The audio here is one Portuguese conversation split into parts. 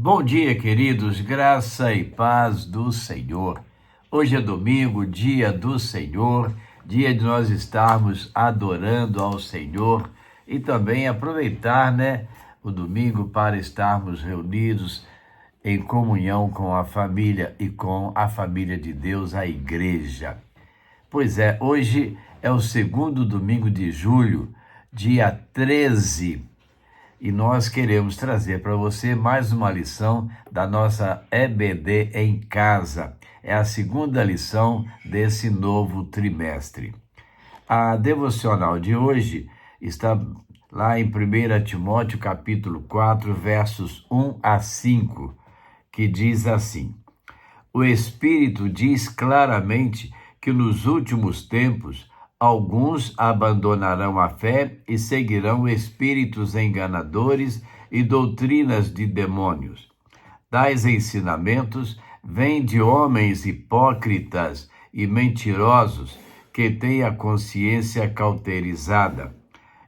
Bom dia, queridos, graça e paz do Senhor. Hoje é domingo, dia do Senhor, dia de nós estarmos adorando ao Senhor e também aproveitar, o domingo para estarmos reunidos em comunhão com a família e com a família de Deus, a igreja. Pois é, hoje é o segundo domingo de julho, dia 13, e nós queremos trazer para você mais uma lição da nossa EBD em casa. É a segunda lição desse novo trimestre. A devocional de hoje está lá em 1 Timóteo capítulo 4, versos 1 a 5, que diz assim: O Espírito diz claramente que nos últimos tempos alguns abandonarão a fé e seguirão espíritos enganadores e doutrinas de demônios. Tais ensinamentos vêm de homens hipócritas e mentirosos que têm a consciência cauterizada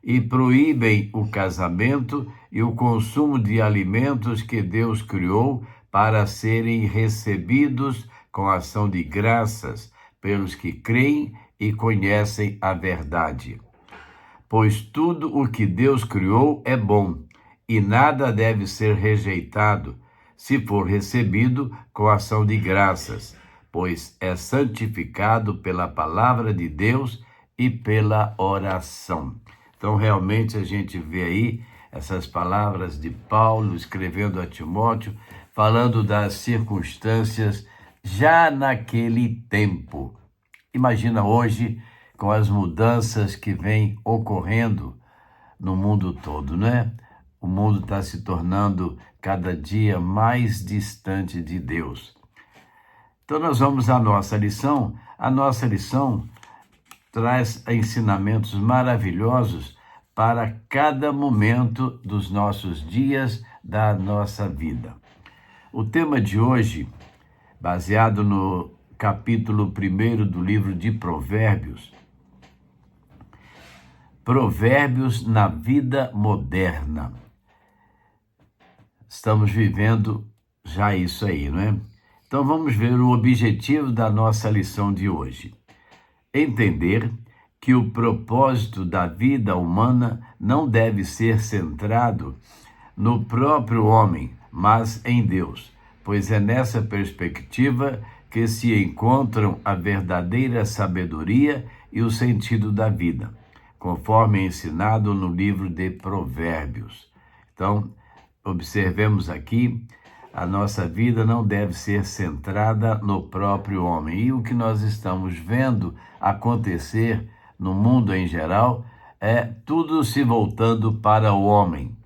e proíbem o casamento e o consumo de alimentos que Deus criou para serem recebidos com ação de graças pelos que creem e conhecem a verdade. Pois tudo o que Deus criou é bom, e nada deve ser rejeitado, se for recebido com ação de graças, pois é santificado pela palavra de Deus e pela oração. Então, realmente, a gente vê aí essas palavras de Paulo escrevendo a Timóteo, falando das circunstâncias já naquele tempo. Imagina hoje, com as mudanças que vêm ocorrendo no mundo todo, né? O mundo está se tornando cada dia mais distante de Deus. Então, nós vamos à nossa lição. A nossa lição traz ensinamentos maravilhosos para cada momento dos nossos dias, da nossa vida. O tema de hoje, baseado no capítulo 1 do livro de Provérbios, Provérbios na vida moderna. Estamos vivendo já isso aí, não é? Então vamos ver o objetivo da nossa lição de hoje. Entender que o propósito da vida humana não deve ser centrado no próprio homem, mas em Deus, pois é nessa perspectiva que se encontram a verdadeira sabedoria e o sentido da vida, conforme ensinado no livro de Provérbios. Então, observemos aqui, a nossa vida não deve ser centrada no próprio homem. E o que nós estamos vendo acontecer no mundo em geral é tudo se voltando para o homem.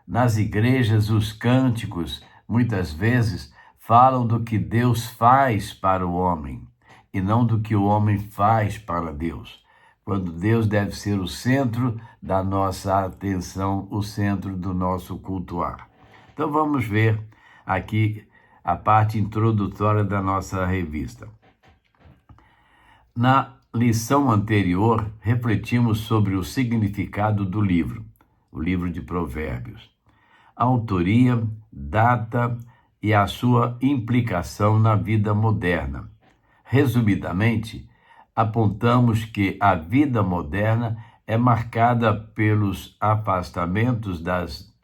Nas igrejas, os cânticos, muitas vezes, falam do que Deus faz para o homem e não do que o homem faz para Deus, quando Deus deve ser o centro da nossa atenção, o centro do nosso cultuar. Então vamos ver aqui a parte introdutória da nossa revista. Na lição anterior, refletimos sobre o significado do livro, o livro de Provérbios, a autoria, data e a sua implicação na vida moderna. Resumidamente, apontamos que a vida moderna é marcada pelos afastamentos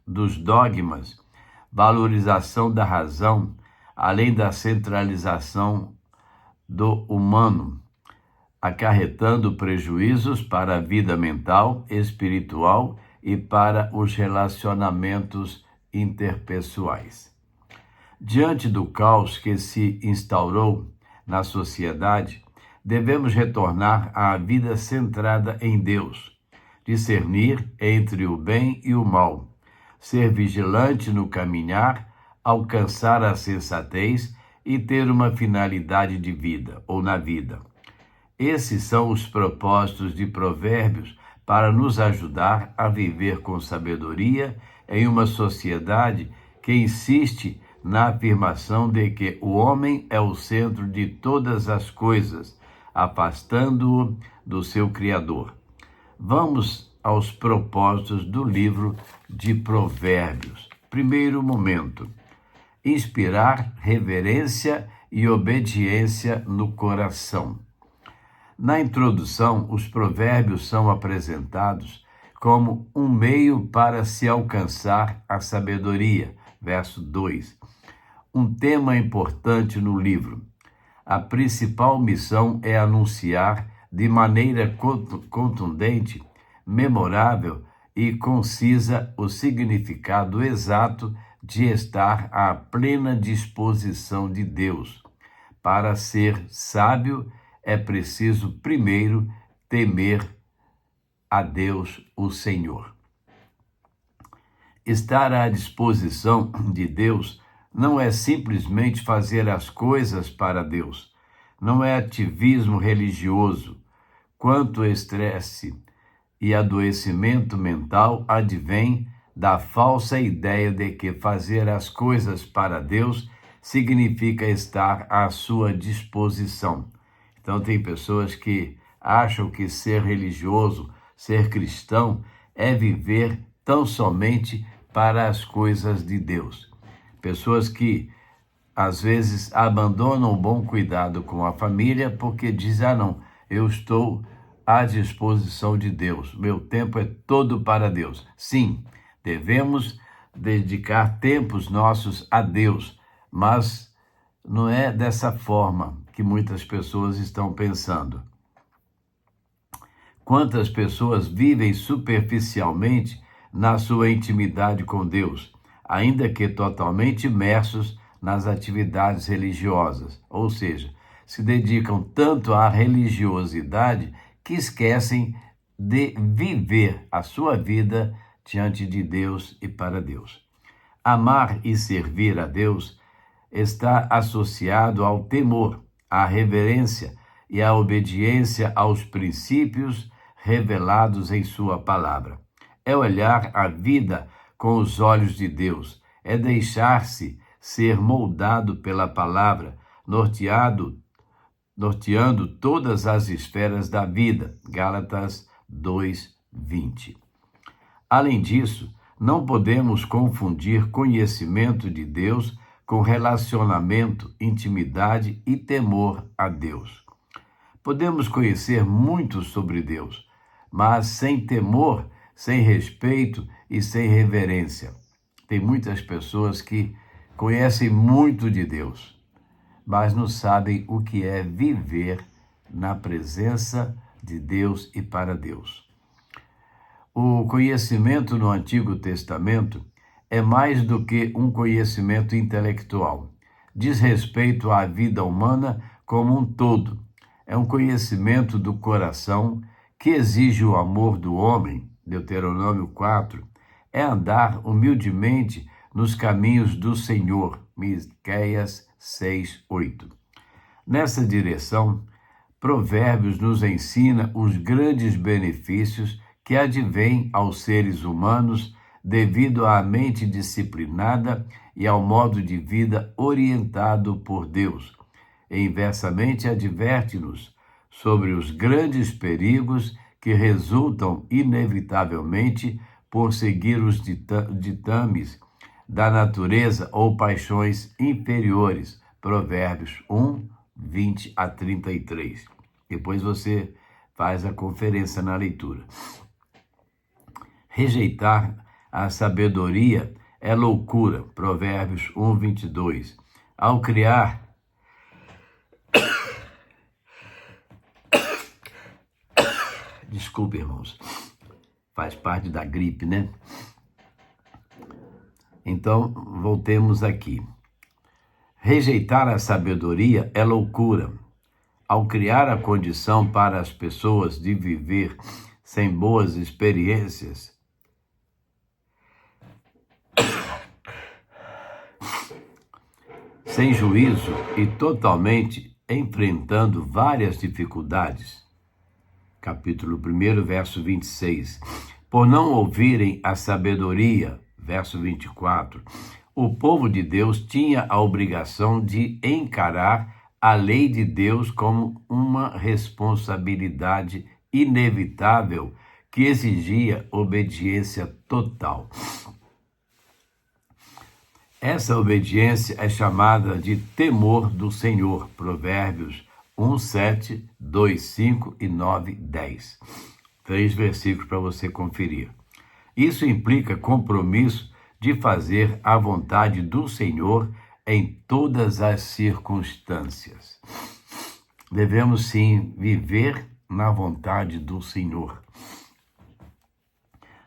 dos dogmas, valorização da razão, além da centralização do humano, acarretando prejuízos para a vida mental, espiritual e para os relacionamentos interpessoais. Diante do caos que se instaurou na sociedade, devemos retornar à vida centrada em Deus, discernir entre o bem e o mal, ser vigilante no caminhar, alcançar a sensatez e ter uma finalidade de vida ou na vida. Esses são os propósitos de Provérbios para nos ajudar a viver com sabedoria em uma sociedade que insiste na afirmação de que o homem é o centro de todas as coisas, afastando-o do seu Criador. Vamos aos propósitos do livro de Provérbios. Primeiro momento, inspirar reverência e obediência no coração. Na introdução, os provérbios são apresentados como um meio para se alcançar a sabedoria, verso 2. Um tema importante no livro. A principal missão é anunciar de maneira contundente, memorável e concisa o significado exato de estar à plena disposição de Deus. Para ser sábio, é preciso primeiro temer a Deus, o Senhor. Estar à disposição de Deus não é simplesmente fazer as coisas para Deus, não é ativismo religioso. Quanto estresse e adoecimento mental advém da falsa ideia de que fazer as coisas para Deus significa estar à sua disposição. Então, tem pessoas que acham que ser religioso, ser cristão, é viver tão somente para as coisas de Deus. Pessoas que, às vezes, abandonam o bom cuidado com a família porque dizem, não, eu estou à disposição de Deus, meu tempo é todo para Deus. Sim, devemos dedicar tempos nossos a Deus, mas não é dessa forma que muitas pessoas estão pensando. Quantas pessoas vivem superficialmente na sua intimidade com Deus, ainda que totalmente imersos nas atividades religiosas, ou seja, se dedicam tanto à religiosidade que esquecem de viver a sua vida diante de Deus e para Deus. Amar e servir a Deus está associado ao temor, à reverência e à obediência aos princípios revelados em sua palavra. É olhar a vida com os olhos de Deus, é deixar-se ser moldado pela palavra, norteando todas as esferas da vida. Gálatas 2:20. Além disso, não podemos confundir conhecimento de Deus com relacionamento, intimidade e temor a Deus. Podemos conhecer muito sobre Deus, mas sem temor, sem respeito e sem reverência. Tem muitas pessoas que conhecem muito de Deus, mas não sabem o que é viver na presença de Deus e para Deus. O conhecimento no Antigo Testamento é mais do que um conhecimento intelectual. Diz respeito à vida humana como um todo. É um conhecimento do coração que exige o amor do homem, Deuteronômio 4, é andar humildemente nos caminhos do Senhor, Miqueias 6:8. Nessa direção, Provérbios nos ensina os grandes benefícios que advêm aos seres humanos devido à mente disciplinada e ao modo de vida orientado por Deus. E, inversamente, adverte-nos sobre os grandes perigos que resultam inevitavelmente por seguir os ditames da natureza ou paixões inferiores. Provérbios 1:20-33. Depois você faz a conferência na leitura. Rejeitar a sabedoria é loucura. Provérbios 1:22. Ao criar Desculpe, irmãos, faz parte da gripe, né? Então, voltemos aqui. Rejeitar a sabedoria é loucura. Ao criar a condição para as pessoas de viver sem boas experiências, sem juízo e totalmente enfrentando várias dificuldades. Capítulo 1, verso 26. Por não ouvirem a sabedoria, verso 24, o povo de Deus tinha a obrigação de encarar a lei de Deus como uma responsabilidade inevitável que exigia obediência total. Essa obediência é chamada de temor do Senhor. Provérbios 1, 7, 2, 5 e 9, 10. 3 versículos para você conferir. Isso implica compromisso de fazer a vontade do Senhor em todas as circunstâncias. Devemos sim viver na vontade do Senhor.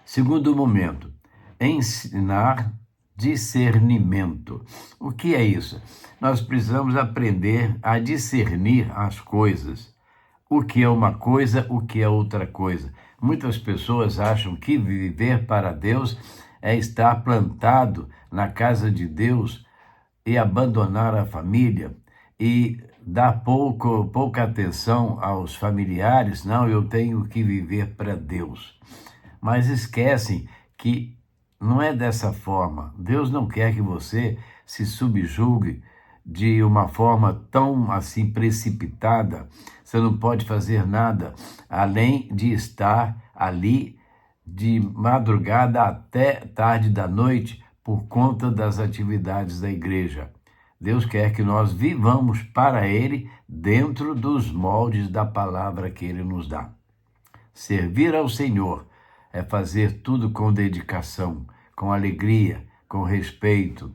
Segundo momento, ensinar discernimento. O que é isso? Nós precisamos aprender a discernir as coisas. O que é uma coisa, o que é outra coisa. Muitas pessoas acham que viver para Deus é estar plantado na casa de Deus e abandonar a família e dar pouca atenção aos familiares. Não, eu tenho que viver para Deus. Mas esquecem que não é dessa forma. Deus não quer que você se subjugue de uma forma tão assim precipitada. Você não pode fazer nada além de estar ali de madrugada até tarde da noite por conta das atividades da igreja. Deus quer que nós vivamos para Ele dentro dos moldes da palavra que Ele nos dá. Servir ao Senhor é fazer tudo com dedicação, com alegria, com respeito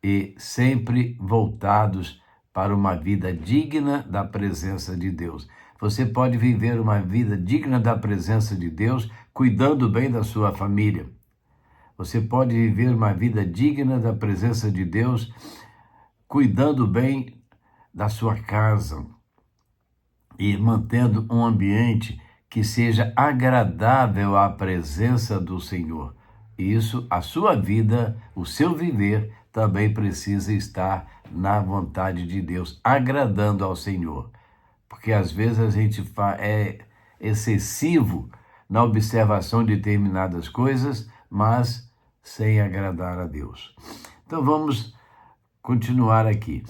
e sempre voltados para uma vida digna da presença de Deus. Você pode viver uma vida digna da presença de Deus cuidando bem da sua família. Você pode viver uma vida digna da presença de Deus cuidando bem da sua casa e mantendo um ambiente que seja agradável à presença do Senhor. Isso, a sua vida, o seu viver, também precisa estar na vontade de Deus, agradando ao Senhor. Porque às vezes a gente é excessivo na observação de determinadas coisas, mas sem agradar a Deus. Então vamos continuar aqui.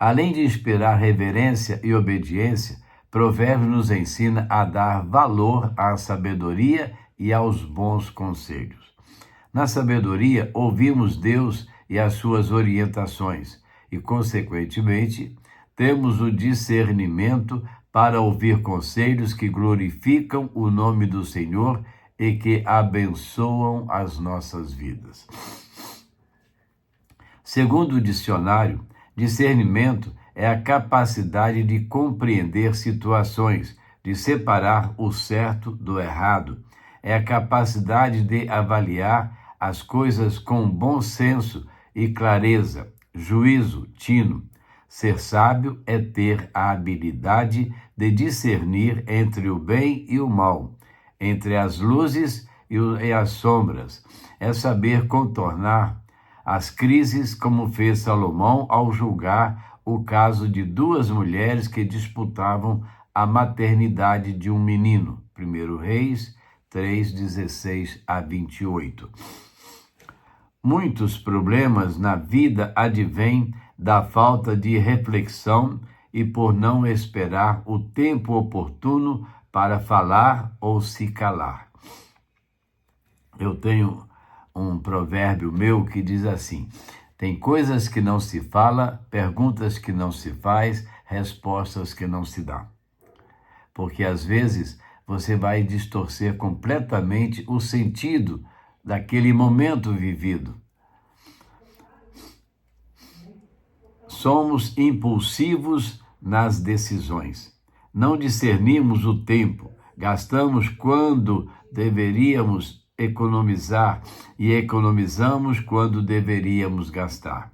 Além de inspirar reverência e obediência, Provérbios nos ensina a dar valor à sabedoria e aos bons conselhos. Na sabedoria, ouvimos Deus e as suas orientações e, consequentemente, temos o discernimento para ouvir conselhos que glorificam o nome do Senhor e que abençoam as nossas vidas. Segundo o dicionário, discernimento é a capacidade de compreender situações, de separar o certo do errado. É a capacidade de avaliar as coisas com bom senso e clareza, juízo, tino. Ser sábio é ter a habilidade de discernir entre o bem e o mal, entre as luzes e as sombras. É saber contornar as crises como fez Salomão ao julgar o caso de duas mulheres que disputavam a maternidade de um menino. 1 Reis 3, 16 a 28. Muitos problemas na vida advêm da falta de reflexão e por não esperar o tempo oportuno para falar ou se calar. Eu tenho um provérbio meu que diz assim: tem coisas que não se fala, perguntas que não se faz, respostas que não se dá. Porque às vezes você vai distorcer completamente o sentido daquele momento vivido. Somos impulsivos nas decisões. Não discernimos o tempo. Gastamos quando deveríamos economizar e economizamos quando deveríamos gastar.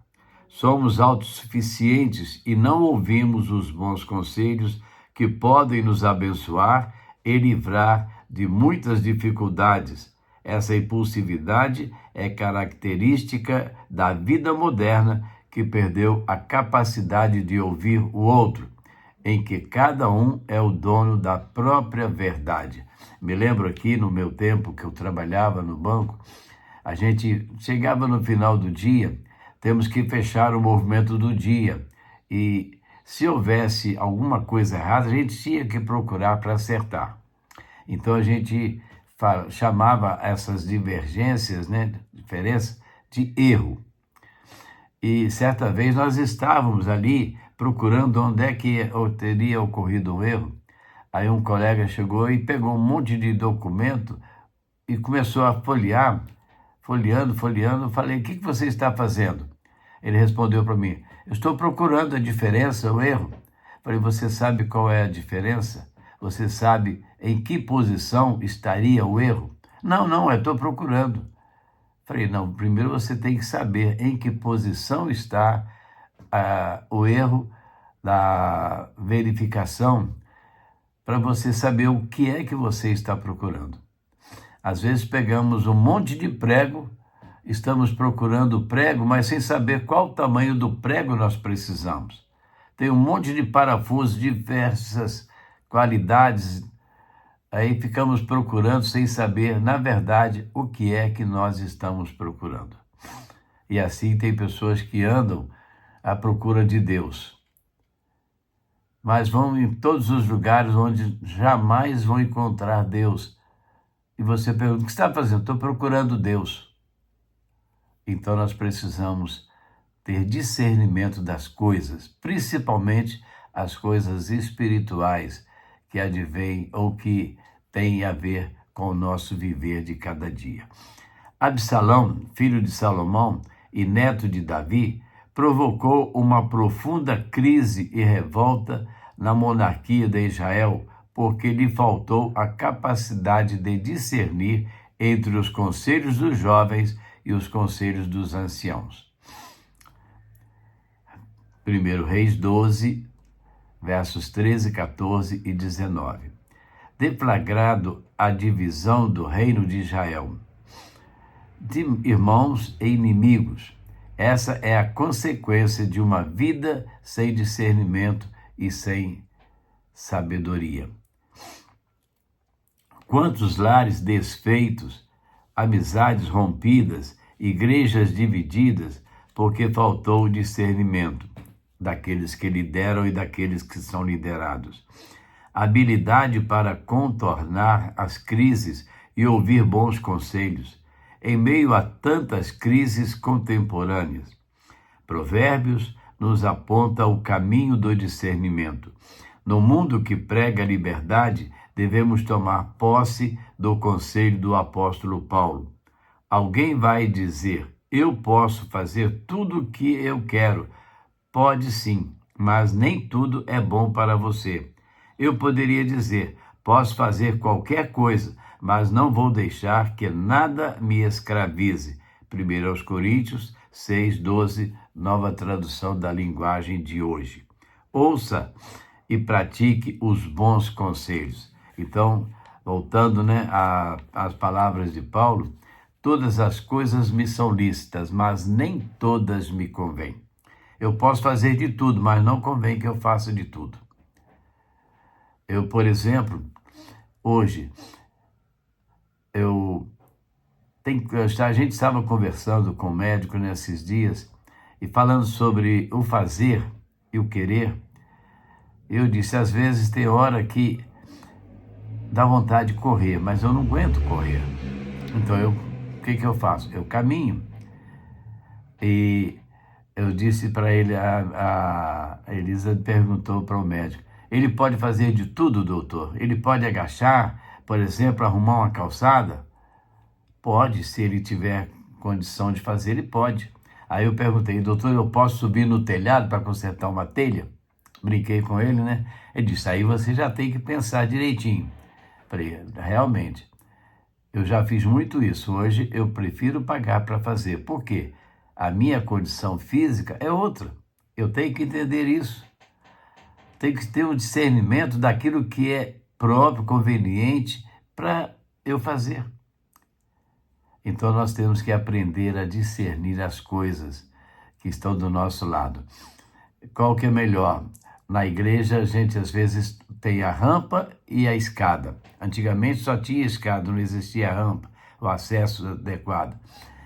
Somos autossuficientes e não ouvimos os bons conselhos que podem nos abençoar e livrar de muitas dificuldades. Essa impulsividade é característica da vida moderna que perdeu a capacidade de ouvir o outro, em que cada um é o dono da própria verdade. Me lembro aqui no meu tempo que eu trabalhava no banco, a gente chegava no final do dia, temos que fechar o movimento do dia e se houvesse alguma coisa errada, a gente tinha que procurar para acertar. Então a gente chamava essas divergências, diferença, de erro. E certa vez nós estávamos ali procurando onde é que teria ocorrido um erro. Aí um colega chegou e pegou um monte de documento e começou a folhear, folheando. Falei, o que você está fazendo? Ele respondeu para mim, eu estou procurando a diferença, o erro. Falei, você sabe qual é a diferença? Você sabe em que posição estaria o erro? Não, eu estou procurando. Falei, não, primeiro você tem que saber em que posição está o erro da verificação para você saber o que é que você está procurando. Às vezes pegamos um monte de prego, estamos procurando o prego, mas sem saber qual o tamanho do prego nós precisamos. Tem um monte de parafusos, diversas qualidades, aí ficamos procurando sem saber, na verdade, o que é que nós estamos procurando. E assim tem pessoas que andam à procura de Deus, mas vão em todos os lugares onde jamais vão encontrar Deus. E você pergunta, o que você está fazendo? Estou procurando Deus. Então nós precisamos ter discernimento das coisas, principalmente as coisas espirituais que advêm ou que têm a ver com o nosso viver de cada dia. Absalão, filho de Salomão e neto de Davi, provocou uma profunda crise e revolta na monarquia de Israel, porque lhe faltou a capacidade de discernir entre os conselhos dos jovens e os conselhos dos anciãos. 1 Reis 12, versos 13, 14 e 19. Deflagrado a divisão do reino de Israel, de irmãos e inimigos. Essa é a consequência de uma vida sem discernimento e sem sabedoria. Quantos lares desfeitos, amizades rompidas, igrejas divididas, porque faltou o discernimento daqueles que lideram e daqueles que são liderados. Habilidade para contornar as crises e ouvir bons conselhos, em meio a tantas crises contemporâneas. Provérbios nos aponta o caminho do discernimento. No mundo que prega a liberdade, devemos tomar posse do conselho do apóstolo Paulo. Alguém vai dizer, eu posso fazer tudo o que eu quero. Pode sim, mas nem tudo é bom para você. Eu poderia dizer, posso fazer qualquer coisa, mas não vou deixar que nada me escravize. 1 Coríntios 6:12, nova tradução da linguagem de hoje. Ouça e pratique os bons conselhos. Então, voltando às palavras de Paulo, todas as coisas me são lícitas, mas nem todas me convêm. Eu posso fazer de tudo, mas não convém que eu faça de tudo. Eu, por exemplo, hoje, a gente estava conversando com o médico nesses dias e falando sobre o fazer e o querer. Eu disse, às vezes tem hora que dá vontade de correr, mas eu não aguento correr. Então, o que eu faço? Eu caminho. E eu disse para ele, a Elisa perguntou para o médico, ele pode fazer de tudo, doutor? Ele pode agachar, por exemplo, arrumar uma calçada? Pode, se ele tiver condição de fazer, ele pode. Aí eu perguntei, doutor, eu posso subir no telhado para consertar uma telha? Brinquei com ele, né? Ele disse, aí você já tem que pensar direitinho. Falei, realmente, eu já fiz muito isso. Hoje eu prefiro pagar para fazer. Por quê? A minha condição física é outra. Eu tenho que entender isso. Tenho que ter um discernimento daquilo que é próprio, conveniente para eu fazer. Então nós temos que aprender a discernir as coisas que estão do nosso lado. Qual que é melhor? Na igreja a gente às vezes tem a rampa e a escada. Antigamente só tinha escada, não existia rampa, o acesso adequado.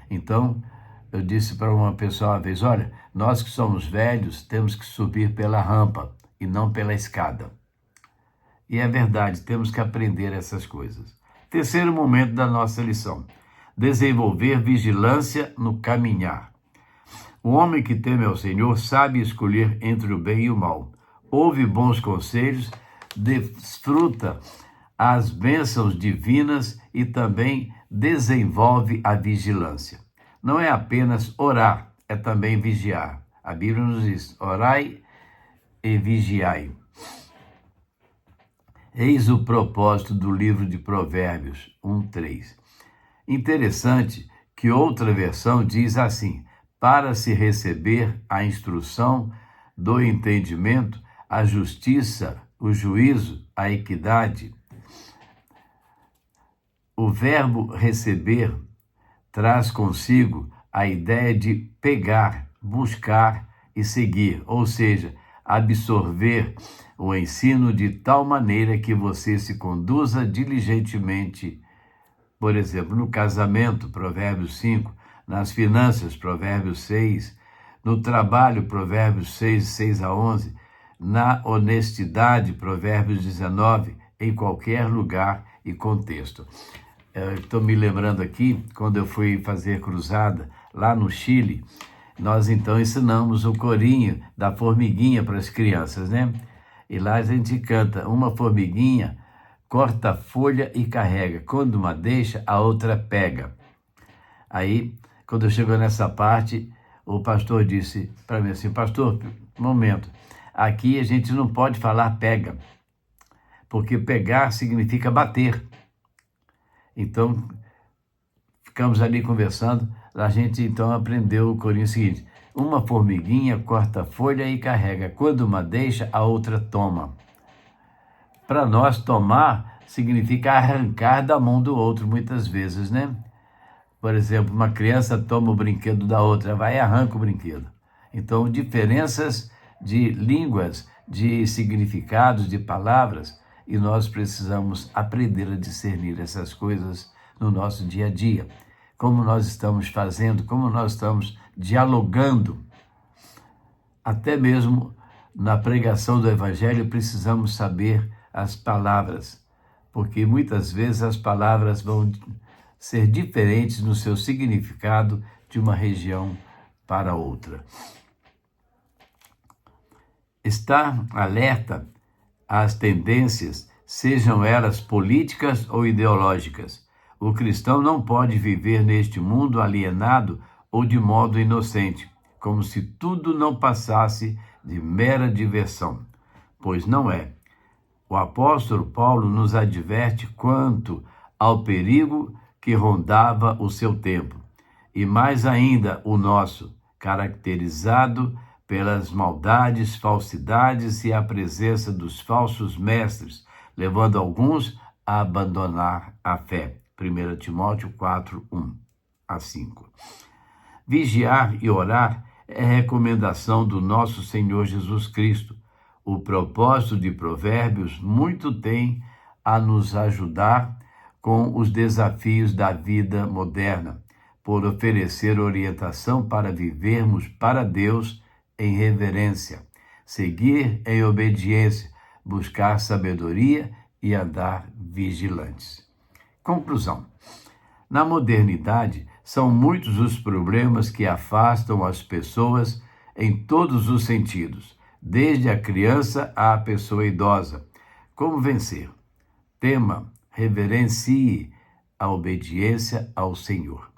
Então eu disse para uma pessoa uma vez, olha, nós que somos velhos temos que subir pela rampa e não pela escada. E é verdade, temos que aprender essas coisas. Terceiro momento da nossa lição, desenvolver vigilância no caminhar. O homem que teme ao Senhor sabe escolher entre o bem e o mal. Ouve bons conselhos, desfruta as bênçãos divinas e também desenvolve a vigilância. Não é apenas orar, é também vigiar. A Bíblia nos diz: orai e vigiai. Eis o propósito do livro de Provérbios 1:3. Interessante que outra versão diz assim: para se receber a instrução do entendimento, a justiça, o juízo, a equidade. O verbo receber traz consigo a ideia de pegar, buscar e seguir, ou seja, absorver o ensino de tal maneira que você se conduza diligentemente. Por exemplo, no casamento, Provérbios 5, nas finanças, Provérbios 6, no trabalho, Provérbios 6:6-11, na honestidade, Provérbios 19, em qualquer lugar e contexto. Estou me lembrando aqui, quando eu fui fazer cruzada lá no Chile, nós então ensinamos o corinho da formiguinha para as crianças, né? E lá a gente canta: uma formiguinha corta a folha e carrega, quando uma deixa, a outra pega. Aí, quando chegou nessa parte, o pastor disse para mim assim: pastor, momento, aqui a gente não pode falar pega, porque pegar significa bater. Então, ficamos ali conversando, a gente então aprendeu o corinho seguinte: uma formiguinha corta a folha e carrega, quando uma deixa, a outra toma. Para nós, tomar significa arrancar da mão do outro, muitas vezes, né? Por exemplo, uma criança toma o brinquedo da outra, vai e arranca o brinquedo. Então, diferenças de línguas, de significados, de palavras, e nós precisamos aprender a discernir essas coisas no nosso dia a dia. Como nós estamos fazendo, como nós estamos dialogando. Até mesmo na pregação do Evangelho precisamos saber as palavras, porque muitas vezes as palavras vão ser diferentes no seu significado de uma região para outra. Estar alerta às tendências, sejam elas políticas ou ideológicas. O cristão não pode viver neste mundo alienado ou de modo inocente, como se tudo não passasse de mera diversão, pois não é. O apóstolo Paulo nos adverte quanto ao perigo que rondava o seu tempo, e mais ainda o nosso, caracterizado pelas maldades, falsidades e a presença dos falsos mestres, levando alguns a abandonar a fé. 1 Timóteo 4, 1-5. Vigiar e orar é recomendação do nosso Senhor Jesus Cristo. O propósito de Provérbios muito tem a nos ajudar com os desafios da vida moderna, por oferecer orientação para vivermos para Deus em reverência, seguir em obediência, buscar sabedoria e andar vigilantes. Conclusão. Na modernidade, são muitos os problemas que afastam as pessoas em todos os sentidos, desde a criança à pessoa idosa. Como vencer? Tema, reverencie a obediência ao Senhor.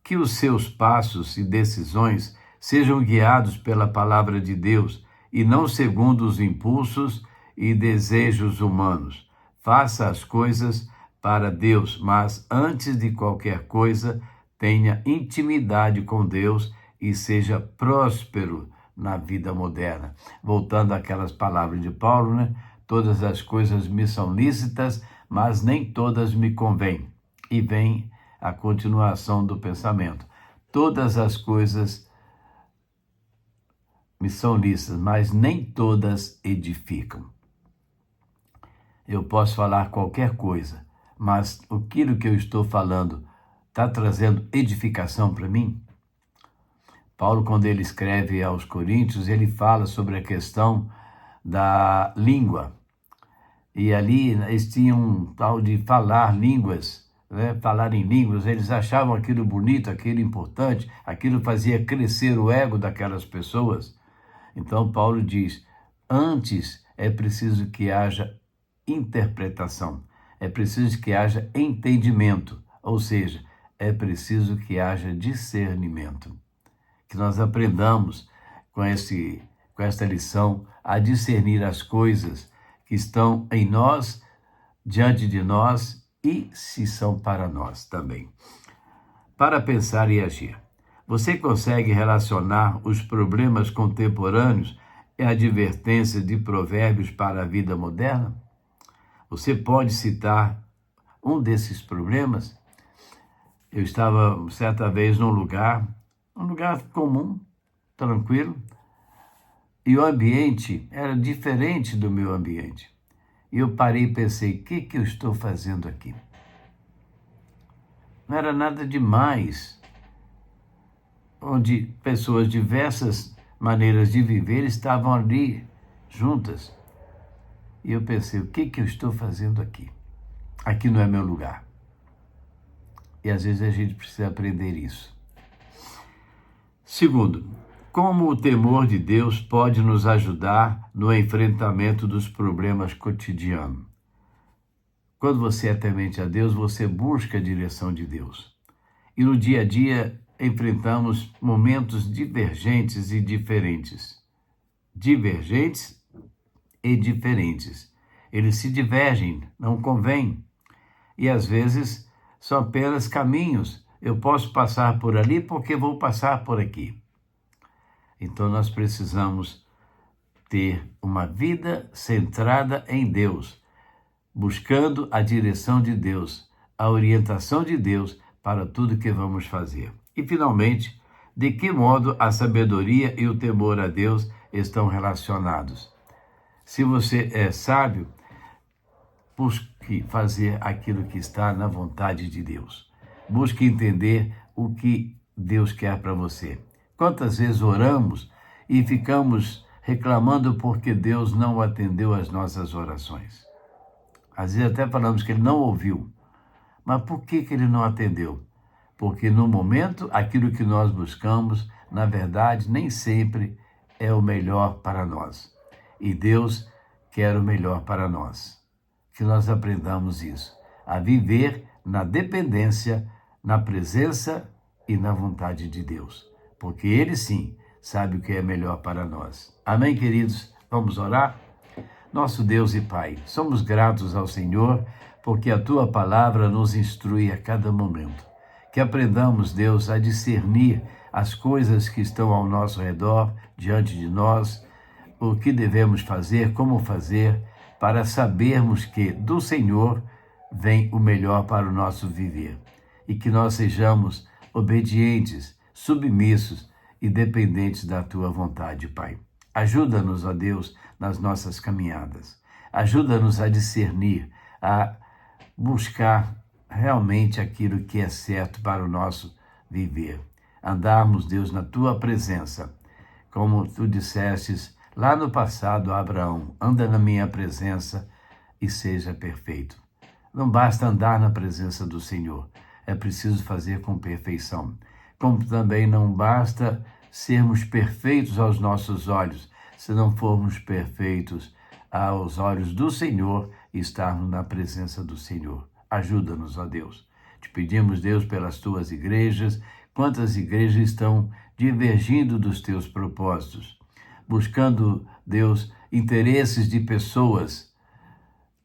Que os seus passos e decisões sejam guiados pela palavra de Deus e não segundo os impulsos e desejos humanos. Faça as coisas para Deus, mas antes de qualquer coisa, tenha intimidade com Deus e seja próspero na vida moderna. Voltando àquelas palavras de Paulo, né? Todas as coisas me são lícitas, mas nem todas me convêm. E vem a continuação do pensamento. Todas as coisas me são lícitas, mas nem todas edificam. Eu posso falar qualquer coisa, mas aquilo que eu estou falando está trazendo edificação para mim? Paulo, quando ele escreve aos Coríntios, ele fala sobre a questão da língua. E ali eles tinham um tal de falar línguas né, falar em línguas, eles achavam aquilo bonito, aquilo importante, aquilo fazia crescer o ego daquelas pessoas. Então Paulo diz, antes é preciso que haja interpretação, é preciso que haja entendimento, ou seja, é preciso que haja discernimento. Que nós aprendamos com esta lição a discernir as coisas que estão em nós, diante de nós e se são para nós também. Para pensar e agir. Você consegue relacionar os problemas contemporâneos e advertências de provérbios para a vida moderna? Você pode citar um desses problemas? Eu estava certa vez num lugar comum, tranquilo, e o ambiente era diferente do meu ambiente. E eu parei e pensei, o que eu estou fazendo aqui? Não era nada demais, onde pessoas de diversas maneiras de viver estavam ali juntas. E eu pensei, o que eu estou fazendo aqui? Aqui não é meu lugar. E às vezes a gente precisa aprender isso. Segundo, como o temor de Deus pode nos ajudar no enfrentamento dos problemas cotidianos? Quando você é temente a Deus, você busca a direção de Deus. E no dia a dia enfrentamos momentos divergentes e diferentes. Divergentes e diferentes. Eles se divergem, não convém. E às vezes são apenas caminhos. Eu posso passar por ali porque vou passar por aqui. Então nós precisamos ter uma vida centrada em Deus, buscando a direção de Deus, a orientação de Deus para tudo que vamos fazer. E, finalmente, de que modo a sabedoria e o temor a Deus estão relacionados? Se você é sábio, busque fazer aquilo que está na vontade de Deus. Busque entender o que Deus quer para você. Quantas vezes oramos e ficamos reclamando porque Deus não atendeu às nossas orações? Às vezes até falamos que Ele não ouviu. Mas por que Ele não atendeu? Porque no momento, aquilo que nós buscamos, na verdade, nem sempre é o melhor para nós. E Deus quer o melhor para nós. Que nós aprendamos isso, a viver na dependência, na presença e na vontade de Deus. Porque Ele sim sabe o que é melhor para nós. Amém, queridos? Vamos orar? Nosso Deus e Pai, somos gratos ao Senhor porque a Tua palavra nos instrui a cada momento. Que aprendamos, Deus, a discernir as coisas que estão ao nosso redor, diante de nós, o que devemos fazer, como fazer, para sabermos que do Senhor vem o melhor para o nosso viver. E que nós sejamos obedientes, submissos e dependentes da Tua vontade, Pai. Ajuda-nos, ó Deus, nas nossas caminhadas. Ajuda-nos a discernir, a buscar realmente aquilo que é certo para o nosso viver. Andarmos, Deus, na Tua presença. Como Tu dissestes lá no passado a Abraão, anda na minha presença e seja perfeito. Não basta andar na presença do Senhor, é preciso fazer com perfeição. Como também não basta sermos perfeitos aos nossos olhos, se não formos perfeitos aos olhos do Senhor e estarmos na presença do Senhor. Ajuda-nos, ó Deus. Te pedimos, Deus, pelas Tuas igrejas, quantas igrejas estão divergindo dos Teus propósitos, buscando, Deus, interesses de pessoas,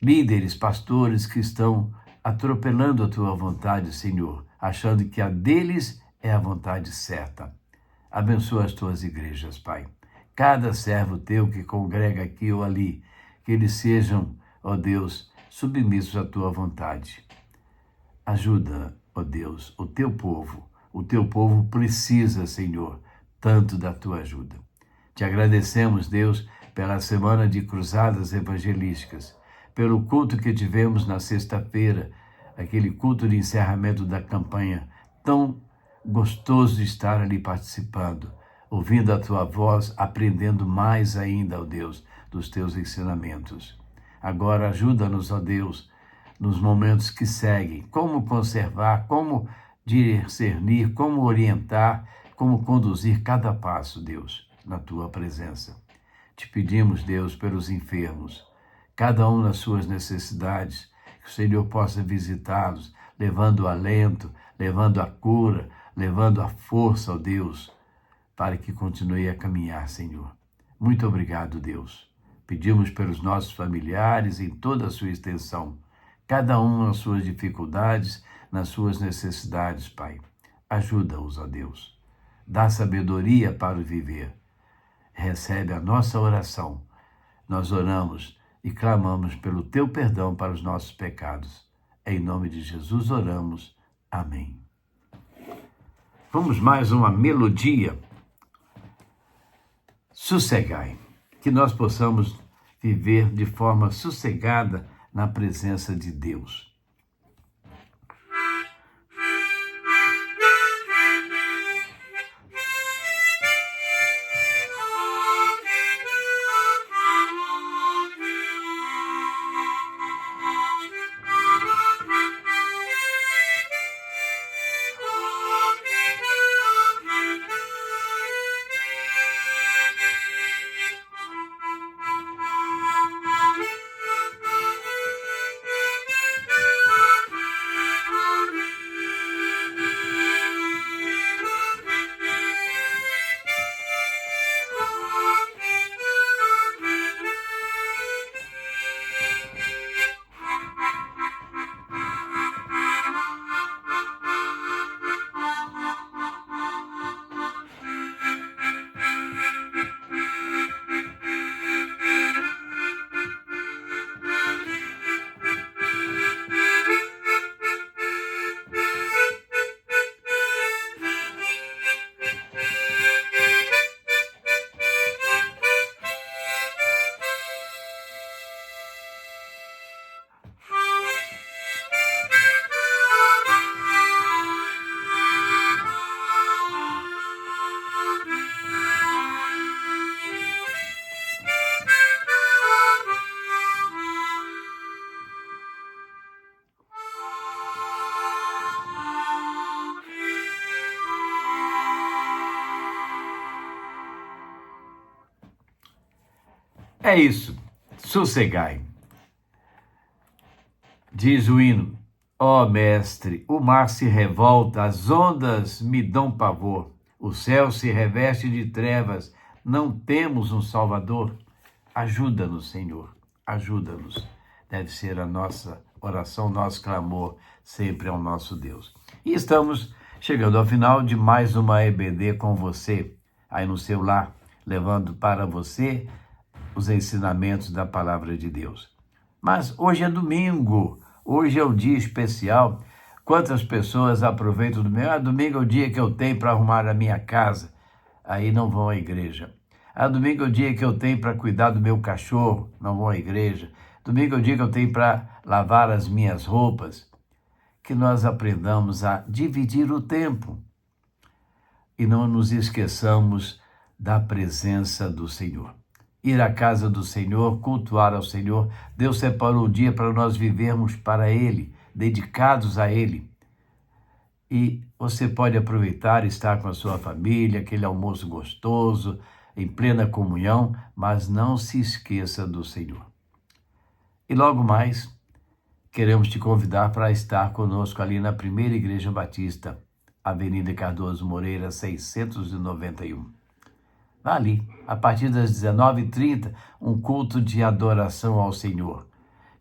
líderes, pastores que estão atropelando a Tua vontade, Senhor, achando que a deles é a vontade certa. Abençoa as Tuas igrejas, Pai. Cada servo Teu que congrega aqui ou ali, que eles sejam, ó Deus, submissos à Tua vontade. Ajuda, ó Deus, o Teu povo. O Teu povo precisa, Senhor, tanto da Tua ajuda. Te agradecemos, Deus, pela semana de cruzadas evangelísticas, pelo culto que tivemos na sexta-feira, aquele culto de encerramento da campanha, tão gostoso de estar ali participando, ouvindo a Tua voz, aprendendo mais ainda, ó Deus, dos Teus ensinamentos. Agora ajuda-nos, ó Deus, nos momentos que seguem, como conservar, como discernir, como orientar, como conduzir cada passo, Deus, na tua presença. Te pedimos, Deus, pelos enfermos, cada um nas suas necessidades, que o Senhor possa visitá-los, levando o alento, levando a cura, levando a força, ó Deus, para que continue a caminhar, Senhor. Muito obrigado, Deus. Pedimos pelos nossos familiares em toda a sua extensão, cada um nas suas dificuldades, nas suas necessidades, Pai. Ajuda-os, ó Deus. Dá sabedoria para o viver. Recebe a nossa oração. Nós oramos e clamamos pelo teu perdão para os nossos pecados. Em nome de Jesus oramos. Amém. Vamos mais uma melodia. Sossegai. Que nós possamos viver de forma sossegada na presença de Deus. É isso, sossegai. Diz o hino: ó mestre, o mar se revolta, as ondas me dão pavor, o céu se reveste de trevas, não temos um Salvador. Ajuda-nos, Senhor, ajuda-nos. Deve ser a nossa oração, nosso clamor sempre ao nosso Deus. E estamos chegando ao final de mais uma EBD com você, aí no seu lar, levando para você os ensinamentos da palavra de Deus. Mas hoje é domingo, hoje é um dia especial. Quantas pessoas aproveitam o domingo? Domingo é o dia que eu tenho para arrumar a minha casa, aí não vão à igreja. Domingo é o dia que eu tenho para cuidar do meu cachorro, não vão à igreja. Domingo é o dia que eu tenho para lavar as minhas roupas. Que nós aprendamos a dividir o tempo e não nos esqueçamos da presença do Senhor. Ir à casa do Senhor, cultuar ao Senhor. Deus separou o dia para nós vivermos para Ele, dedicados a Ele. E você pode aproveitar e estar com a sua família, aquele almoço gostoso, em plena comunhão, mas não se esqueça do Senhor. E logo mais, queremos te convidar para estar conosco ali na Primeira Igreja Batista, Avenida Cardoso Moreira, 691. Ali, a partir das 19h30, um culto de adoração ao Senhor.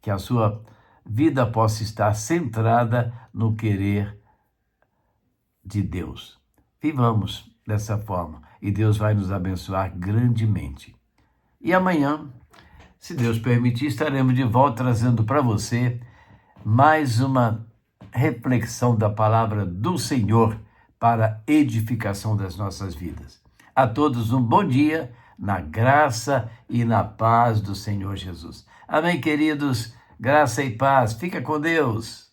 Que a sua vida possa estar centrada no querer de Deus. Vivamos dessa forma e Deus vai nos abençoar grandemente. E amanhã, se Deus permitir, estaremos de volta trazendo para você mais uma reflexão da palavra do Senhor para a edificação das nossas vidas. A todos um bom dia, na graça e na paz do Senhor Jesus. Amém, queridos? Graça e paz. Fica com Deus.